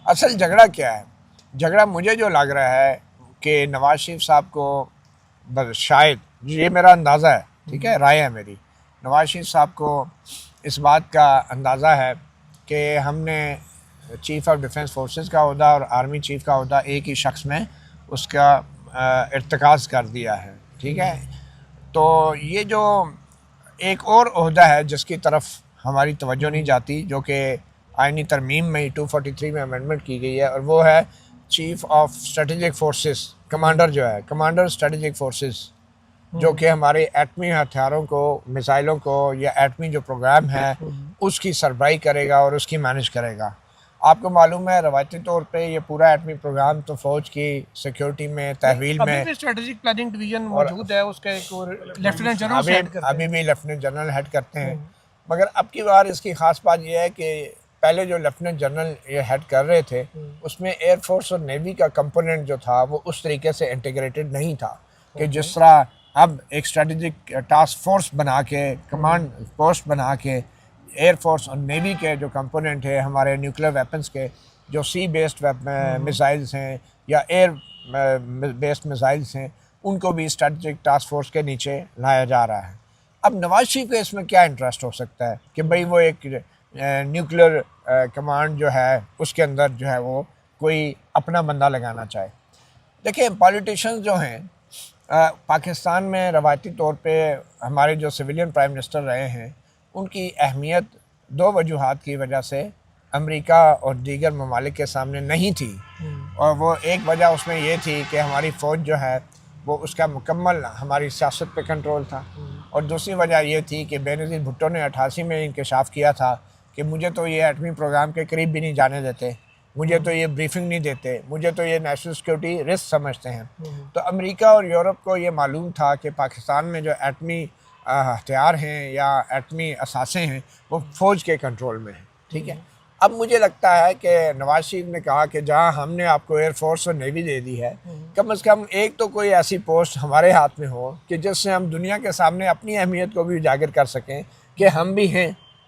اصل جھگڑا کیا ہے؟ جھگڑا مجھے جو لگ رہا ہے کہ نواز شریف صاحب کو شاید، یہ میرا اندازہ ہے، ٹھیک ہے، رائے ہے میری، نواز شریف صاحب کو اس بات کا اندازہ ہے کہ ہم نے چیف آف ڈیفنس فورسز کا عہدہ اور آرمی چیف کا عہدہ ایک ہی شخص میں اس کا ارتکاز کر دیا ہے، ٹھیک ہے۔ تو یہ جو ایک اور عہدہ ہے جس کی طرف ہماری توجہ نہیں جاتی، جو کہ آئینی ترمیم میں 243 میں امینڈمنٹ کی گئی ہے، اور وہ ہے chief of strategic forces, commander جو ہے، کمانڈر اسٹریٹجک فورسز، جو کہ ہمارے ایٹمی ہتھیاروں کو، میزائلوں کو، یا ایٹمی جو پروگرام ہے اس کی سربراہی کرے گا اور اس کی مینج کرے گا۔ آپ کو معلوم ہے روایتی طور پہ یہ پورا ایٹمی پروگرام تو فوج کی سیکیورٹی میں، تحویل میں، ابھی بھی اسٹریٹجک پلاننگ ڈویژن موجود ہے، اس کا ایک اور لیفٹیننٹ جنرل ہیڈ کرتے ہیں، ابھی بھی لیفٹیننٹ جنرل ہیڈ کرتے ہیں۔ مگر اب کی بار اس کی خاص بات یہ ہے کہ پہلے جو لیفٹیننٹ جنرل یہ ہیڈ کر رہے تھے اس میں ایئر فورس اور نیوی کا کمپوننٹ جو تھا وہ اس طریقے سے انٹیگریٹڈ نہیں تھا کہ جس طرح اب ایک اسٹریٹجک ٹاسک فورس بنا کے، کمانڈ پوسٹ بنا کے، ایئر فورس اور نیوی کے جو کمپوننٹ ہے ہمارے نیوکلیر ویپنز کے، جو سی بیسڈ میزائلز ہیں یا ایئر بیسڈ میزائلز ہیں، ان کو بھی اسٹریٹجک ٹاسک فورس کے نیچے لایا جا رہا ہے۔ اب نواز شریف کا اس میں کیا انٹرسٹ ہو سکتا ہے کہ بھئی وہ ایک نیوکلیر کمانڈ جو ہے اس کے اندر جو ہے وہ کوئی اپنا بندہ لگانا چاہے؟ دیکھیں، پالیٹیشنز جو ہیں پاکستان میں روایتی طور پہ ہمارے جو سویلین پرائم منسٹر رہے ہیں ان کی اہمیت دو وجوہات کی وجہ سے امریکہ اور دیگر ممالک کے سامنے نہیں تھی، اور وہ ایک وجہ اس میں یہ تھی کہ ہماری فوج جو ہے وہ اس کا مکمل ہماری سیاست پہ کنٹرول تھا، اور دوسری وجہ یہ تھی کہ بینظیر بھٹو نے 88 میں انکشاف کیا تھا کہ مجھے تو یہ ایٹمی پروگرام کے قریب بھی نہیں جانے دیتے، مجھے تو یہ بریفنگ نہیں دیتے، مجھے تو یہ نیشنل سیکیورٹی رسک سمجھتے ہیں۔ تو امریکہ اور یورپ کو یہ معلوم تھا کہ پاکستان میں جو ایٹمی ہتھیار ہیں یا ایٹمی اثاثے ہیں وہ فوج کے کنٹرول میں ہیں، ٹھیک ہے۔ اب مجھے لگتا ہے کہ نواز شریف نے کہا کہ جہاں ہم نے آپ کو ایئر فورس اور نیوی دے دی ہے، کم از کم ایک تو کوئی ایسی پوسٹ ہمارے ہاتھ میں ہو کہ جس سے ہم دنیا کے سامنے اپنی اہمیت کو بھی اجاگر کر سکیں کہ ہم بھی ہیں